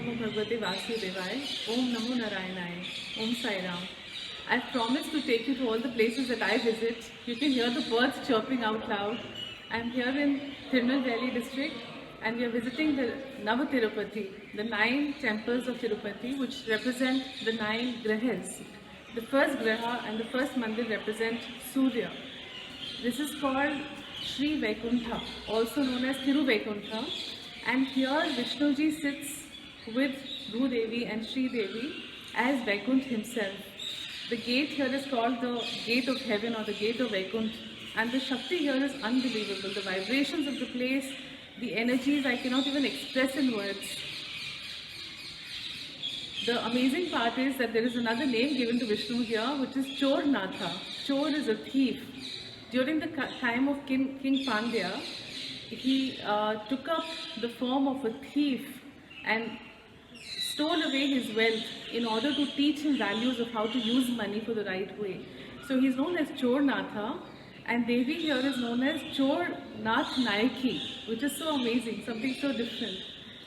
Namo Bhagavate Vasudevaya. Om Namo Narayanaaya. Om Sai Ram. I've promised to take you to all the places that I visit. You can hear the birds chirping out loud. I'm here in Tirunelveli district and we are visiting the Navatirupati, the 9 temples of Tirupati, which represent the 9 grahas. The first graha and the first mandir represent Surya. This is called Sri Vaikuntha, also known as Thiru Vaikuntha, and here Vishnuji sits with Bhudevi and Sri Devi as Vaikuntha himself. The gate here is called the Gate of Heaven or the Gate of Vaikuntha, and the Shakti here is unbelievable. The vibrations of the place, the energies I cannot even express in words. The amazing part is that there is another name given to Vishnu here, which is Chor Natha. Chor is a thief. During the time of King Pandya, he took up the form of a thief and stole away his wealth in order to teach him values of how to use money for the right way. So he is known as Chor Natha, and Devi here is known as Chor Nath Nayaki, which is so amazing, something so different.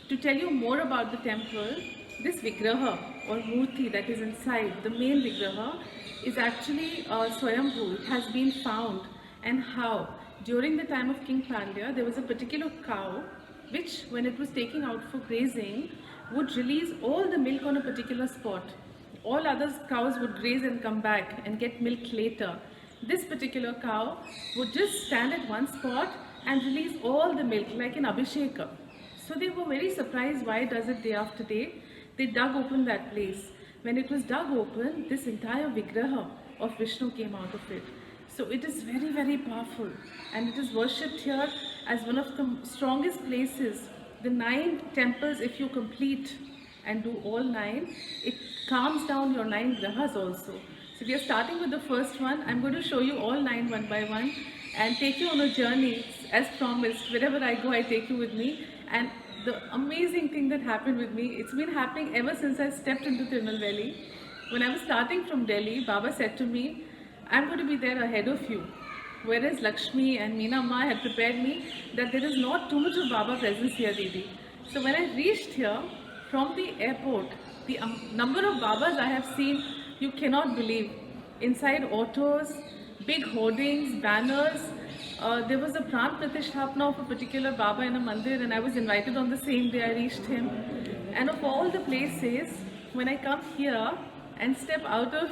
To tell you more about the temple, this Vigraha or Murti that is inside, the main Vigraha, is actually Swayambhu. It has been found. And how? During the time of King Pandya, there was a particular cow which, when it was taken out for grazing, would release all the milk on a particular spot. All other cows would graze and come back and get milk later. This particular cow would just stand at one spot and release all the milk like an Abhisheka. So they were very surprised why it does it day after day. They dug open that place. When it was dug open, this entire Vigraha of Vishnu came out of it. So it is very, very powerful, and it is worshipped here as one of the strongest places. The 9 temples, if you complete and do all 9, it calms down your 9 grahas also. So we are starting with the first one. I'm going to show you all 9 one by one and take you on a journey as promised. Wherever I go, I take you with me. And the amazing thing that happened with me, it's been happening ever since I stepped into Tirunelveli. When I was starting from Delhi, Baba said to me, I'm going to be there ahead of you. Whereas Lakshmi and Meena Ma had prepared me that there is not too much of Baba presence here, Didi. So when I reached here, from the airport, the number of Babas I have seen, you cannot believe. Inside autos, big hoardings, banners. There was a Pran Pratisthapana of a particular Baba in a mandir, and I was invited on the same day I reached him. And of all the places, when I come here and step out of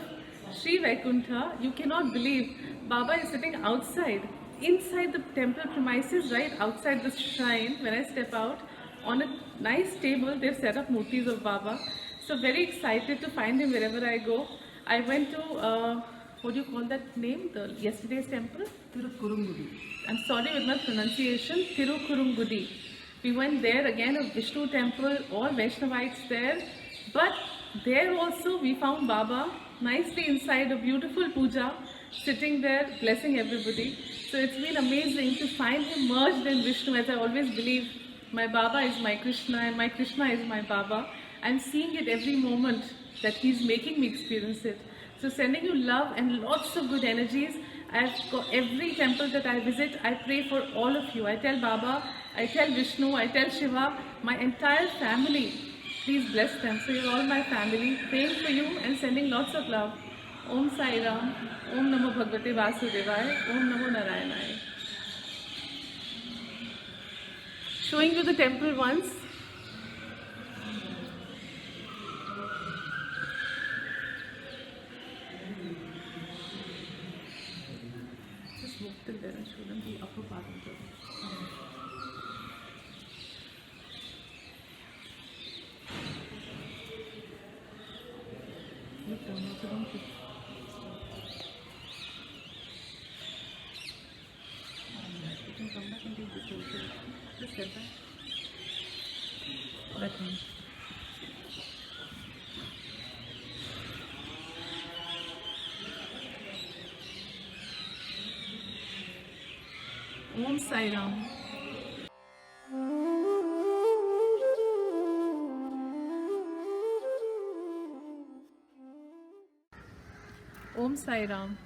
Sri Vaikuntha, you cannot believe Baba is sitting outside, inside the temple premises, right outside the shrine. When I step out, on a nice table, they've set up murtis of Baba. So very excited to find him wherever I go. I went to, what do you call that name? The yesterday's temple? Tirukurungudi. I'm sorry with my pronunciation, Tirukurungudi. We went there, again a Vishnu temple, all Vaishnavites there. But there also we found Baba nicely inside a beautiful puja, sitting there blessing everybody. So it's been amazing to find him merged in Vishnu, as I always believe my Baba is my Krishna and my Krishna is my Baba. I'm seeing it every moment that he's making me experience it. So sending you love and lots of good energies. I've got every temple that I visit, I pray for all of you. I tell Baba, I tell Vishnu, I tell Shiva, my entire family, please bless them. So you're all my family, praying for you and sending lots of love. Om Sai Ram, Om Namo Bhagavate Vasudevaya, Om Namo Narayanaya. Showing you the temple once. Just move till there and show them the upper part of the Just get back. That one. Om Sai Ram. Om Sai Ram.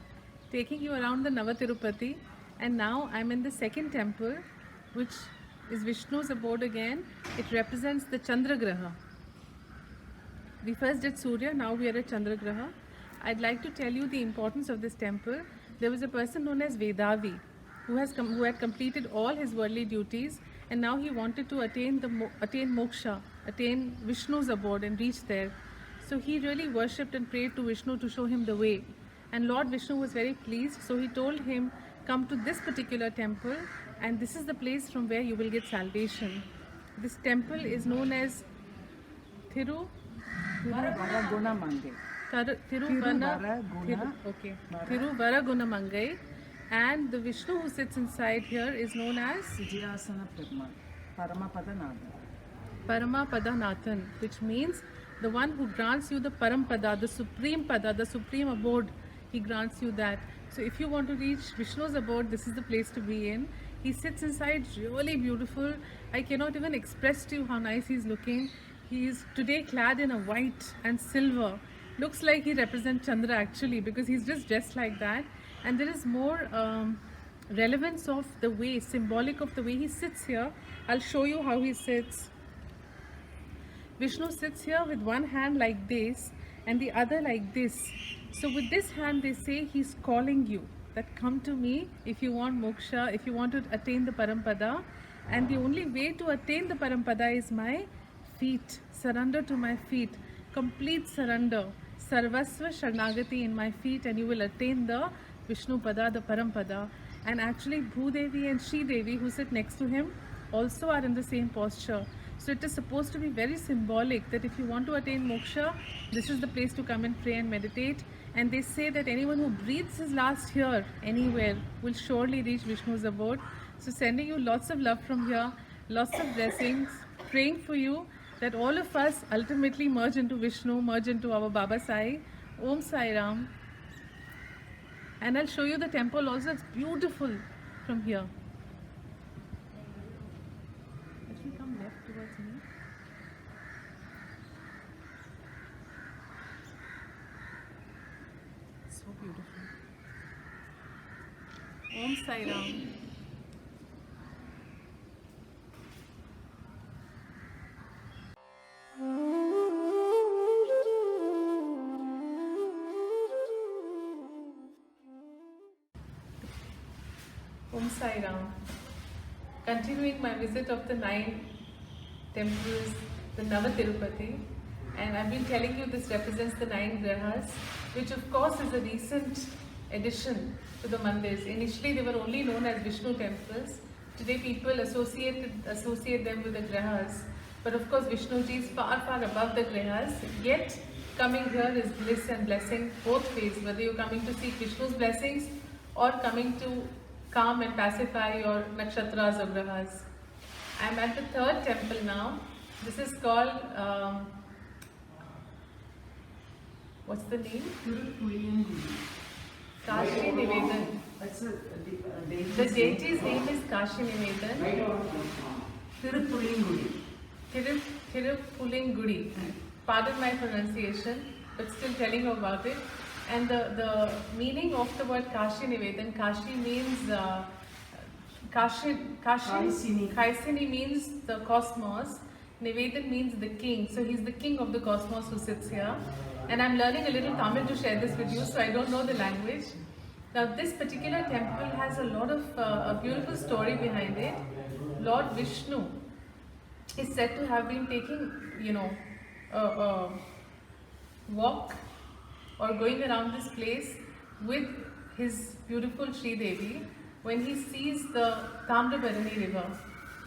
Taking you around the Navatirupati, and now I'm in the second temple, which is Vishnu's abode again. It represents the Chandragraha. We first did Surya, now we are at Chandragraha. I'd like to tell you the importance of this temple. There was a person known as Vedavi who had completed all his worldly duties, and now he wanted to attain moksha, attain Vishnu's abode and reach there. So he really worshipped and prayed to Vishnu to show him the way. And Lord Vishnu was very pleased, so he told him, come to this particular temple, and this is the place from where you will get salvation. This temple is known as Tiruvaragunamangai. Tiruvaragunamangai, and the Vishnu who sits inside here is known as Vijayasana Perumal, Paramapadanathan. Paramapadanathan, which means the one who grants you the Parampada, the supreme Pada, the supreme abode. He grants you that. So if you want to reach Vishnu's abode, this is the place to be in. He sits inside, really beautiful. I cannot even express to you how nice he's looking. He is today clad in a white and silver. Looks like he represents Chandra actually, because he's just dressed like that. And there is more relevance of the way, symbolic of the way he sits here. I'll show you how he sits. Vishnu sits here with one hand like this and the other like this. So with this hand they say he's calling you, that come to me if you want moksha, if you want to attain the Parampada. And the only way to attain the Parampada is my feet, surrender to my feet, complete surrender, sarvasva sharnagati in my feet, and you will attain the Vishnu Pada, the Parampada. And actually Bhudevi and Shri Devi who sit next to him also are in the same posture. So it is supposed to be very symbolic that if you want to attain moksha, this is the place to come and pray and meditate. And they say that anyone who breathes his last here anywhere will surely reach Vishnu's abode. So sending you lots of love from here, lots of blessings, praying for you that all of us ultimately merge into Vishnu, merge into our Baba Sai. Om Sai Ram. And I'll show you the temple also. It's beautiful from here. Actually come left towards me. So beautiful. Om Sai Ram. Om Sai Ram. Continuing my visit of the 9 temples, the Navatirupati, and I've been telling you this represents the 9 grahas, which of course is a recent addition to the mandirs. Initially they were only known as Vishnu temples. Today people associate them with the grahas. But of course Vishnuji is far, far above the grahas. Yet coming here is bliss and blessing both ways, whether you're coming to seek Vishnu's blessings or coming to calm and pacify your nakshatras or grahas. I'm at the 3rd temple now. This is called, what's the name? Kashi Nivedan. The deity's name is Kashi Nivedan. Tirupulingudi. Pardon my pronunciation, but still telling you about it. And the meaning of the word Kashi Nivedan, Kashi means Kaisini means the cosmos. Nivedan means the king. So he's the king of the cosmos who sits here. And I'm learning a little Tamil to share this with you, so I don't know the language. Now this particular temple has a lot of a beautiful story behind it. Lord Vishnu is said to have been taking, a walk or going around this place with his beautiful Shri Devi when he sees the Tamrabarani river.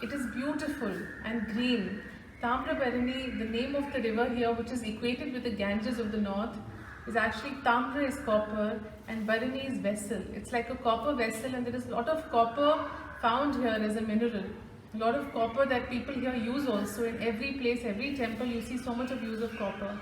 It is beautiful and green. Tamrabarani, the name of the river here, which is equated with the Ganges of the north, is actually Tamra is copper and Barani is vessel. It's like a copper vessel, and there is a lot of copper found here as a mineral. A lot of copper that people here use also. In every place, every temple, you see so much of use of copper.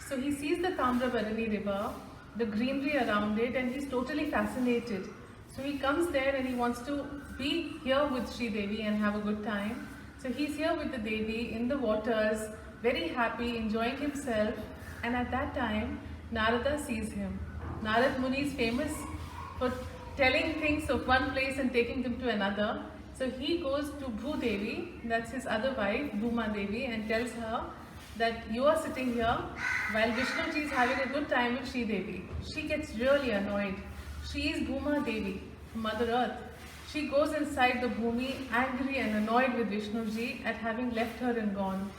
So he sees the Tamrabarani river, the greenery around it, and he's totally fascinated. So he comes there and he wants to be here with Shri Devi and have a good time. So he's here with the Devi in the waters, very happy, enjoying himself. And at that time, Narada sees him. Narad Muni is famous for telling things of one place and taking them to another. So he goes to Bhudevi, that's his other wife, Bhuma Devi, and tells her that you are sitting here while Vishnu ji is having a good time with Sri Devi. She gets really annoyed. She is Bhuma Devi, Mother Earth. She goes inside the Bhumi angry and annoyed with Vishnu ji at having left her and gone.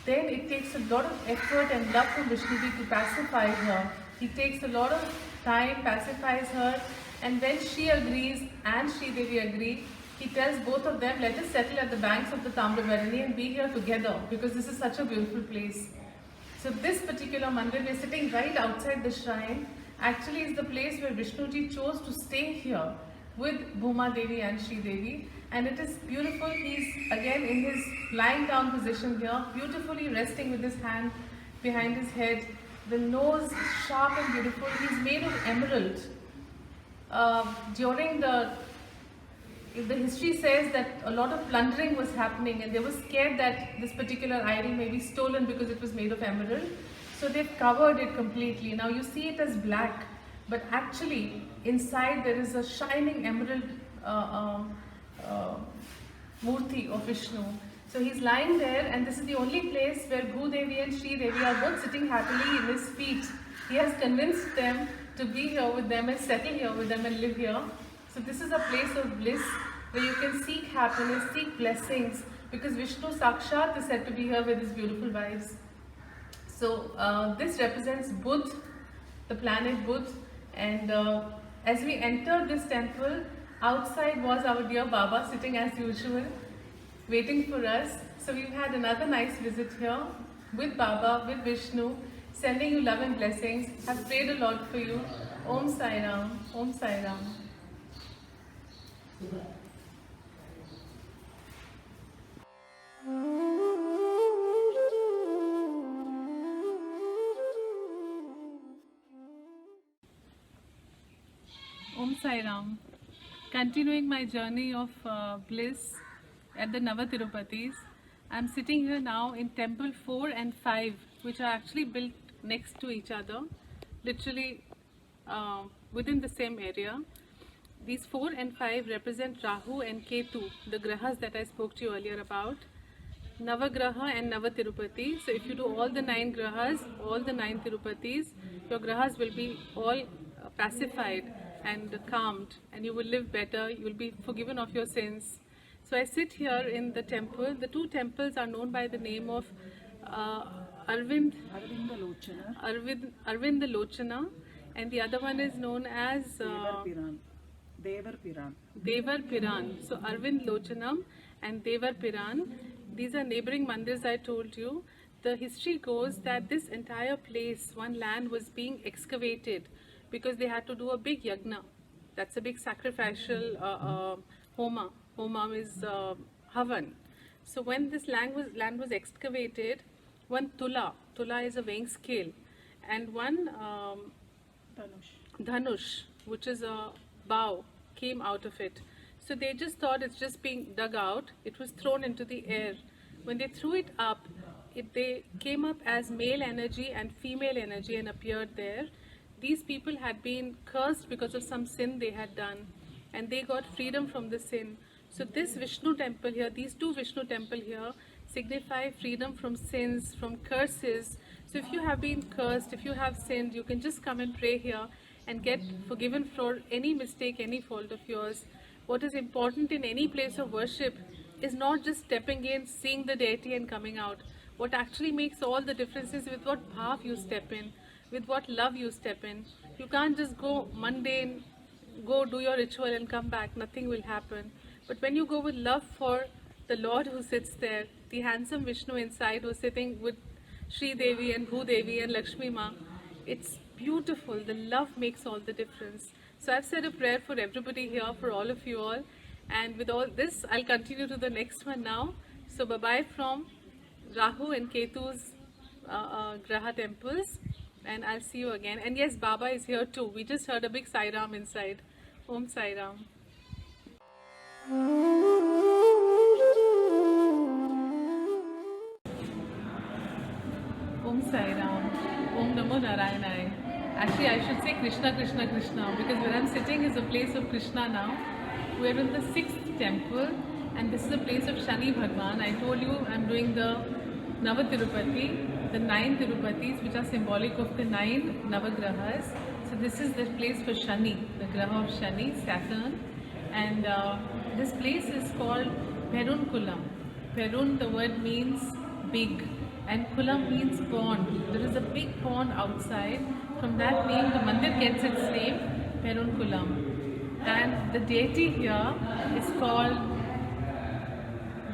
Then it takes a lot of effort and love from Vishnu ji to pacify her. He takes a lot of time, pacifies her, and when she agrees and Sri Devi agree, he tells both of them, let us settle at the banks of the Tamravarani and be here together because this is such a beautiful place. So this particular mandir, we are sitting right outside the shrine, actually is the place where Vishnu ji chose to stay here with Bhuma Devi and Sri Devi, and it is beautiful. He's again in his lying down position here, beautifully resting with his hand behind his head. The nose is sharp and beautiful. He's made of emerald. During the history says that a lot of plundering was happening and they were scared that this particular idol may be stolen because it was made of emerald. So they've covered it completely. Now you see it as black, but actually inside there is a shining emerald murti of Vishnu. So he's lying there, and this is the only place where Bhudevi and Sri Devi are both sitting happily in his feet. He has convinced them to be here with them and settle here with them and live here. So this is a place of bliss where you can seek happiness, seek blessings, because Vishnu Sakshat is said to be here with his beautiful wives. So this represents Budh, the planet Budh, and as we entered this temple, outside was our dear Baba sitting as usual, waiting for us. So we've had another nice visit here with Baba, with Vishnu, sending you love and blessings. I've prayed a lot for you. Om Sai Ram, Om Sai Ram. Om Sai Ram. Continuing my journey of bliss at the Navatirupatis, I am sitting here now in Temple 4 and 5, which are actually built next to each other, literally within the same area. These 4 and 5 represent Rahu and Ketu, the grahas that I spoke to you earlier about. Navagraha and Navatirupati. So if you do all the 9 grahas, all the 9 Tirupatis, your grahas will be all pacified and calmed, and you will live better, you will be forgiven of your sins. So I sit here in the temple. The 2 temples are known by the name of Arvind Lochana, and the other one is known as Devar Piran. Devar Piran. So Arvind Lochanam and Devar Piran. These are neighboring mandirs I told you. The history goes that this entire place, one land, was being excavated because they had to do a big yagna. That's a big sacrificial homa. Homa is havan. So when this land was excavated, one tula is a weighing scale, and one dhanush, which is a bow, came out of it. So they just thought it's just being dug out. It was thrown into the air. When they threw it up, they came up as male energy and female energy and appeared there. These people had been cursed because of some sin they had done, and they got freedom from the sin. So this Vishnu temple here, these 2 Vishnu temple here, signify freedom from sins, from curses. So if you have been cursed, if you have sinned, you can just come and pray here and get forgiven for any mistake, any fault of yours. What is important in any place of worship is not just stepping in, seeing the deity and coming out. What actually makes all the difference is with what bhav you step in, with what love you step in. You can't just go mundane, go do your ritual and come back, nothing will happen. But when you go with love for the Lord who sits there, the handsome Vishnu inside who's sitting with Sri Devi and Bhudevi and Lakshmi Ma, it's beautiful. The love makes all the difference. So I've said a prayer for everybody here, for all of you all. And with all this, I'll continue to the next one now. So bye-bye from Rahu and Ketu's Graha temples. And I'll see you again. And yes, Baba is here too. We just heard a big Sai Ram inside. Om Sai Ram. Om Sai Ram. Om Namo Narayanai. Actually, I should say Krishna, Krishna, Krishna, because where I'm sitting is a place of Krishna now. We're in the 6th temple, and this is the place of Shani Bhagwan. I told you I'm doing the Navatirupati, the 9 Tirupatis, which are symbolic of the 9 Navagrahas. So this is the place for Shani, the Graha of Shani, Saturn, and this place is called Perun Kulam. Perun, the word means big, and Kulam means pond. There is a big pond outside. From that name, the mandir gets its name, Perun Kulam. And the deity here is called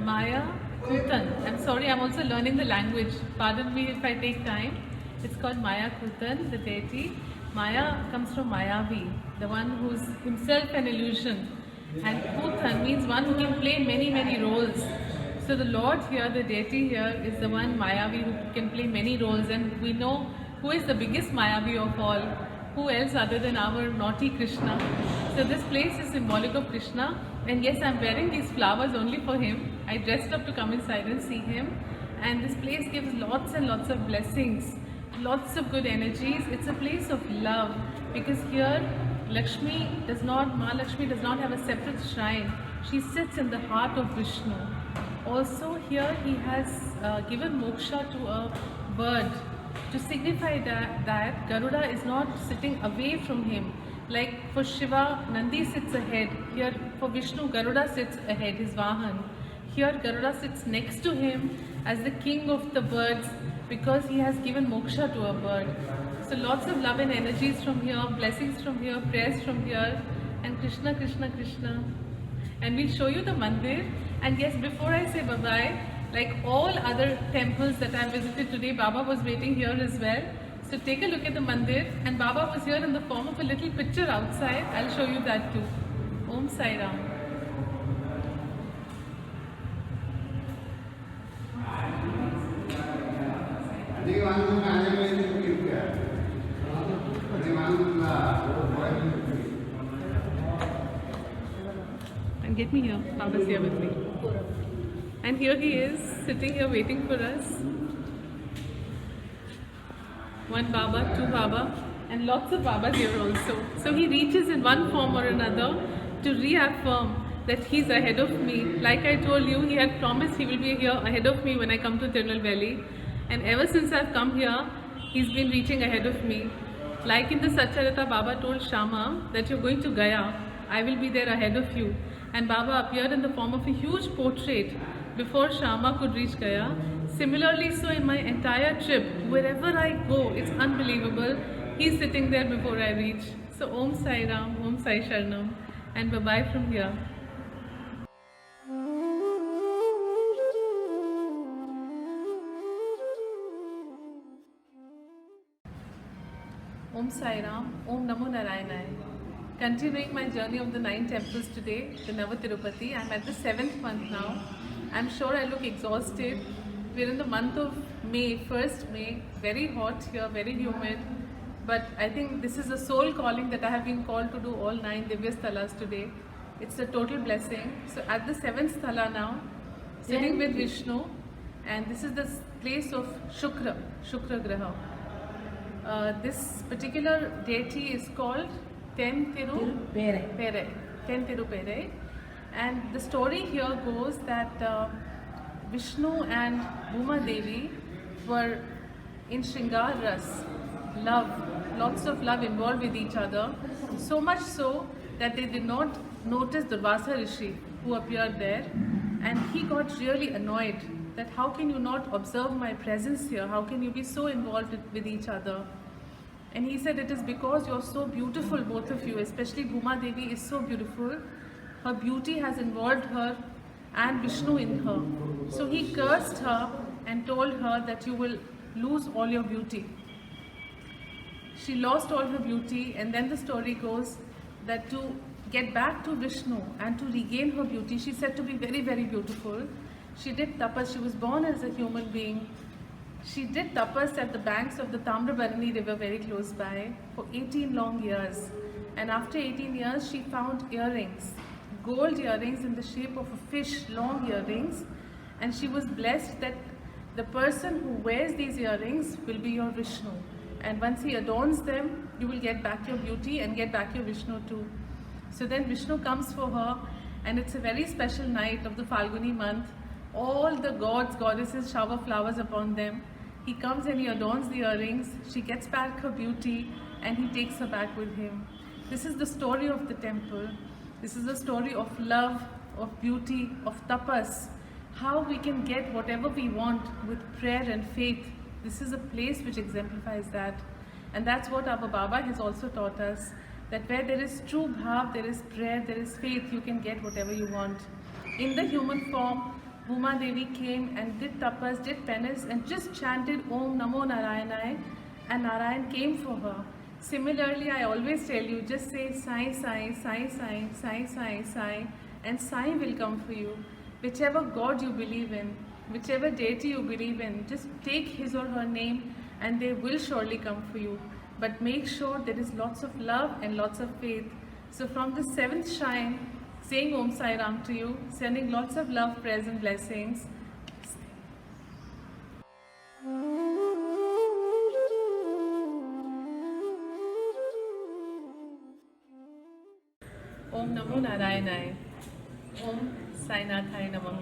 Maya Kutan. I'm sorry, I'm also learning the language. Pardon me if I take time. It's called Maya Kutan, the deity. Maya comes from Mayavi, the one who's himself an illusion. And Kutan means one who can play many, many roles. So the Lord here, the deity here, is the one Mayavi who can play many roles. And we know who is the biggest Mayavi of all. Who else other than our naughty Krishna? So this place is symbolic of Krishna, and yes, I'm wearing these flowers only for him. I dressed up to come inside and see him, and this place gives lots and lots of blessings, lots of good energies. It's a place of love, because here Ma Lakshmi does not have a separate shrine. She sits in the heart of Vishnu. Also here he has given moksha to a bird, to signify that Garuda is not sitting away from him. Like for Shiva, Nandi sits ahead. Here for Vishnu, Garuda sits ahead, his Vahan. Here Garuda sits next to him as the king of the birds, because he has given moksha to a bird. So lots of love and energies from here, blessings from here, prayers from here, and Krishna, Krishna, Krishna. And we'll show you the mandir. And yes, before I say bye-bye, like all other temples that I visited today, Baba was waiting here as well. So take a look at the mandir, and Baba was here in the form of a little picture outside. I'll show you that too. Om Sai Ram. And get me here, Baba's here with me. And here he is, sitting here waiting for us. One Baba, two Baba, and lots of Babas here also. So he reaches in one form or another to reaffirm that he's ahead of me. Like I told you, he had promised he will be here ahead of me when I come to Tirunelveli. And ever since I've come here, he's been reaching ahead of me. Like in the Satcharita, Baba told Shama that you're going to Gaya. I will be there ahead of you. And Baba appeared in the form of a huge portrait before Shama could reach Gaya. Similarly, so in my entire trip, wherever I go, it's unbelievable. He's sitting there before I reach. So Om Sai Ram, Om Sai Sharanam, and bye-bye from here. Om Sai Ram, Om Namo Narayanaya. Continuing my journey of the 9 temples today, the Navatirupati. I'm at the 7th month now. I'm sure I look exhausted. We're in the month of May, 1st May, very hot here, very humid. But I think this is a soul calling that I have been called to do all 9 Divya Sthalas today. It's a total blessing. So at the 7th Sthala now, sitting with Vishnu, and this is the place of Shukra Graha. This particular deity is called Tentirupere. And the story here goes that Vishnu and Bhuma Devi were in Shringar Ras, love, lots of love involved with each other, so much so that they did not notice Durvasa Rishi who appeared there, and he got really annoyed that how can you not observe my presence here, how can you be so involved with each other. And he said, it is because you're so beautiful, both of you, especially Bhuma Devi is so beautiful. Her beauty has involved her and Vishnu in her. So he cursed her and told her that you will lose all your beauty. She lost all her beauty, and then the story goes that to get back to Vishnu and to regain her beauty, she said to be very, very beautiful. She did tapas. She was born as a human being. She did tapas at the banks of the Tamrabarani river very close by for 18 long years. And after 18 years, she found earrings, gold earrings in the shape of a fish, long earrings. And she was blessed that the person who wears these earrings will be your Vishnu. And once he adorns them, you will get back your beauty and get back your Vishnu too. So then Vishnu comes for her and it's a very special night of the Falguni month. All the gods, goddesses shower flowers upon them. He comes and he adorns the earrings. She gets back her beauty and he takes her back with him. This is the story of the temple. This is the story of love, of beauty, of tapas. How we can get whatever we want with prayer and faith. This is a place which exemplifies that. And that's what our Baba has also taught us, that where there is true bhav, there is prayer, there is faith, you can get whatever you want. In the human form, Bhuma Devi came and did tapas, did penance, and just chanted Om Namo Narayanaya, and Narayan came for her. Similarly, I always tell you, just say Sai Sai, Sai Sai, Sai Sai, Sai, and Sai will come for you. Whichever God you believe in, whichever deity you believe in, just take his or her name and they will surely come for you. But make sure there is lots of love and lots of faith. So from the 7th shrine, saying Om Sai Ram to you, sending lots of love, prayers and blessings. Om Namo Narayanaya. Om Sai Nathaya Namah.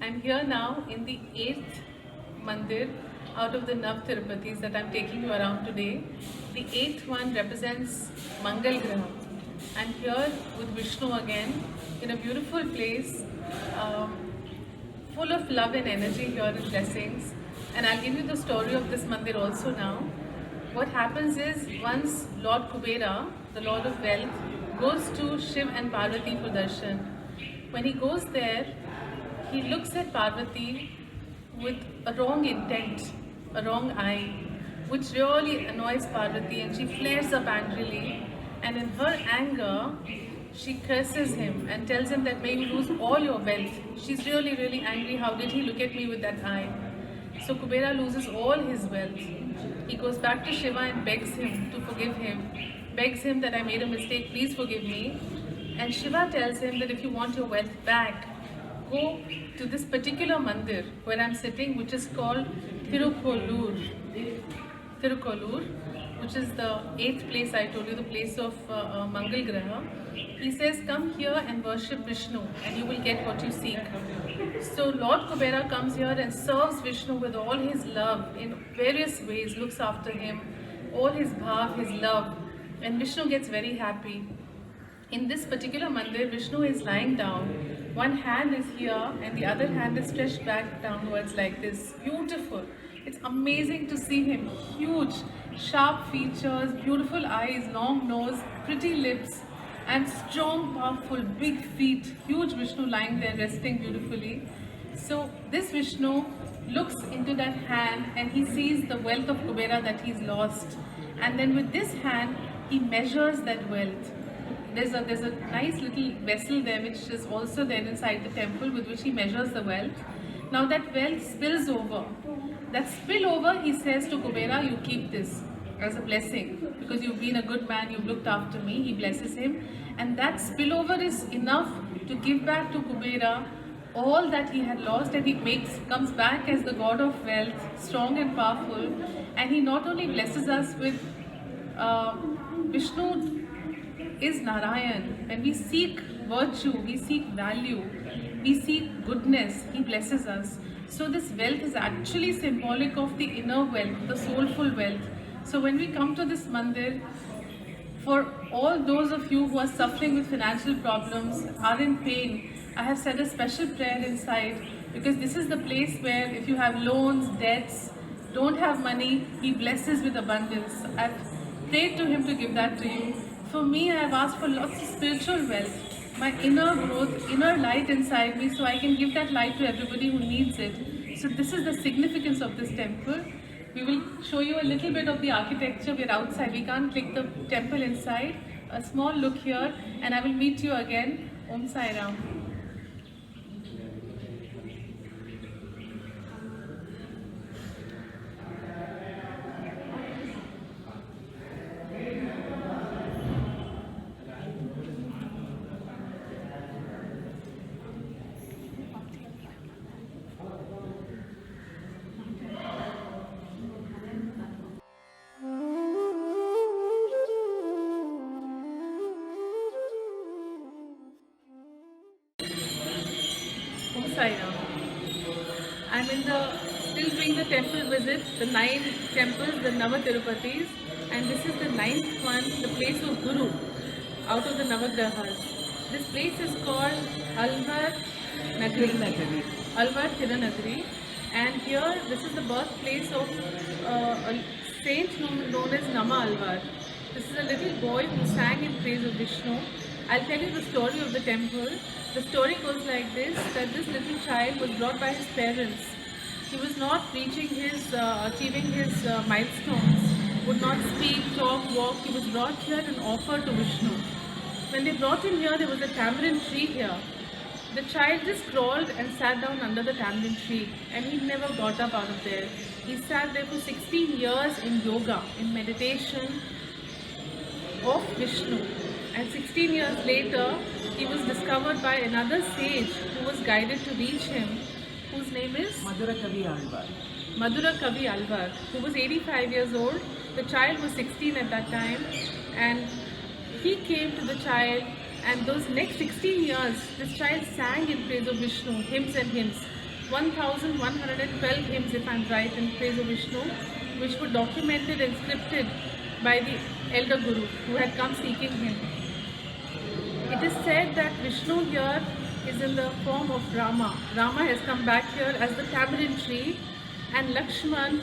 I'm here now in the 8th mandir out of the Nav Tirupatis that I'm taking you around today. The 8th one represents Mangal Graha. I'm here with Vishnu again in a beautiful place, full of love and energy here and blessings. And I'll give you the story of this mandir also now. What happens is, once Lord Kubera, the Lord of Wealth, goes to Shiv and Parvati for darshan. When he goes there, he looks at Parvati with a wrong intent, a wrong eye, which really annoys Parvati, and she flares up angrily, and in her anger, she curses him and tells him that may you lose all your wealth. She's really, really angry. How did he look at me with that eye? So Kubera loses all his wealth. He goes back to Shiva and begs him to forgive him, begs him that I made a mistake, please forgive me. And Shiva tells him that if you want your wealth back, go to this particular mandir where I'm sitting, which is called Tirukolur. Tirukolur, which is the 8th place I told you, the place of Mangal Graha. He says, come here and worship Vishnu and you will get what you seek. So Lord Kubera comes here and serves Vishnu with all his love in various ways, looks after him, all his bhav, his love, and Vishnu gets very happy. In this particular mandir, Vishnu is lying down. One hand is here and the other hand is stretched back downwards like this. Beautiful. It's amazing to see him. Huge, sharp features, beautiful eyes, long nose, pretty lips, and strong, powerful, big feet. Huge Vishnu lying there resting beautifully. So this Vishnu looks into that hand and he sees the wealth of Kubera that he's lost. And then with this hand, he measures that wealth. There's a nice little vessel there which is also there inside the temple with which he measures the wealth. Now that wealth spills over. That spill over, he says to Kubera, you keep this as a blessing because you've been a good man, you've looked after me. He blesses him, and that spillover is enough to give back to Kubera all that he had lost, and he comes back as the god of wealth, strong and powerful. And he not only blesses us with Vishnu is Narayan. When we seek virtue, we seek value, we seek goodness, he blesses us. So this wealth is actually symbolic of the inner wealth, the soulful wealth. So when we come to this mandir, for all those of you who are suffering with financial problems, are in pain, I have said a special prayer inside, because this is the place where if you have loans, debts, don't have money, he blesses with abundance. I've prayed to him to give that to you. For me, I have asked for lots of spiritual wealth, my inner growth, inner light inside me, so I can give that light to everybody who needs it. So this is the significance of this temple. We will show you a little bit of the architecture. We're outside, we can't click the temple inside. A small look here, and I will meet you again. Om Sai Ram. Sai Ram. I'm still doing the temple visit, the 9 temples, the Nava Tirupatis, and this is the 9th one, the place of Guru, out of the Navagrahas. This place is called Alvar Nagari. Tirunagari. Alvar Tirunagari, and here this is the birthplace of a saint known as Nama Alvar. This is a little boy who sang in praise of Vishnu. I'll tell you the story of the temple. The story goes like this, that this little child was brought by his parents. He was not achieving his milestones, would not speak, talk, walk. He was brought here and offered to Vishnu. When they brought him here, there was a tamarind tree here. The child just crawled and sat down under the tamarind tree, and he never got up out of there. He sat there for 16 years in yoga, in meditation of Vishnu. And 16 years later, he was discovered by another sage who was guided to reach him, whose name is Madura Kavi Alvar. Madura Kavi Alvar, who was 85 years old. The child was 16 at that time, and he came to the child, and those next 16 years, this child sang in praise of Vishnu, hymns and hymns. 1112 hymns, if I'm right, in praise of Vishnu, which were documented and scripted by the elder Guru who had come seeking him. It is said that Vishnu here is in the form of Rama. Rama has come back here as the tamarind tree, and Lakshman,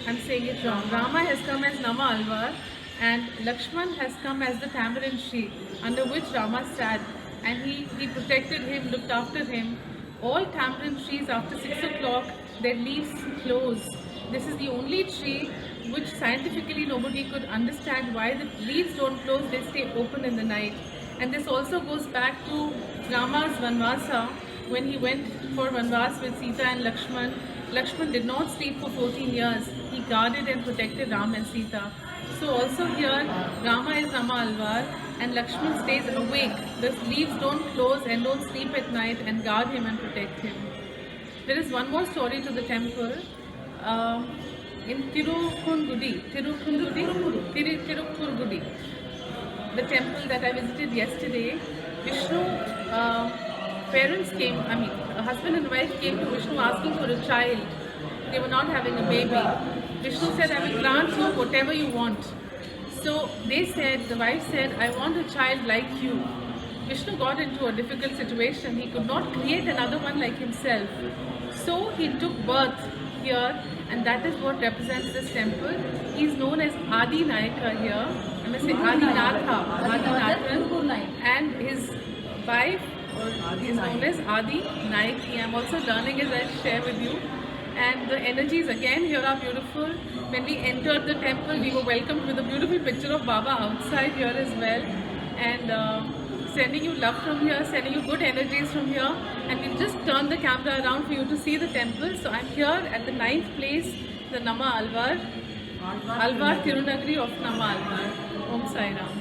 I'm saying it wrong, Rama has come as Nama Alvar, and Lakshman has come as the tamarind tree under which Rama sat, and he protected him, looked after him. All tamarind trees after 6 o'clock, their leaves close. This is the only tree which scientifically nobody could understand why the leaves don't close, they stay open in the night. And this also goes back to Rama's Vanvasa, when he went for Vanvas with Sita and Lakshman. Lakshman did not sleep for 14 years. He guarded and protected Ram and Sita. So also here, Rama is Nama Alvar and Lakshman stays awake. The leaves don't close and don't sleep at night and guard him and protect him. There is one more story to the temple. In Tirupurgudi, the temple that I visited yesterday, Vishnu, parents came, a husband and wife came to Vishnu asking for a child. They were not having a baby. Vishnu said, I will grant you whatever you want. So they said, the wife said, I want a child like you. Vishnu got into a difficult situation. He could not create another one like himself. So he took birth here, and that is what represents this temple. He is known as Adi Nayaka here. I must say Adi Nathan, and his wife is known as Adi Nayaki. I am also learning as I share with you. And the energies again here are beautiful. When we entered the temple, we were welcomed with a beautiful picture of Baba outside here as well. And sending you love from here, sending you good energies from here. And we've just turned the camera around for you to see the temple. So I'm here at the 9th place, the Nama Alvar, Alvar Tirunagari of Nama Alvar. Om Sai Ram.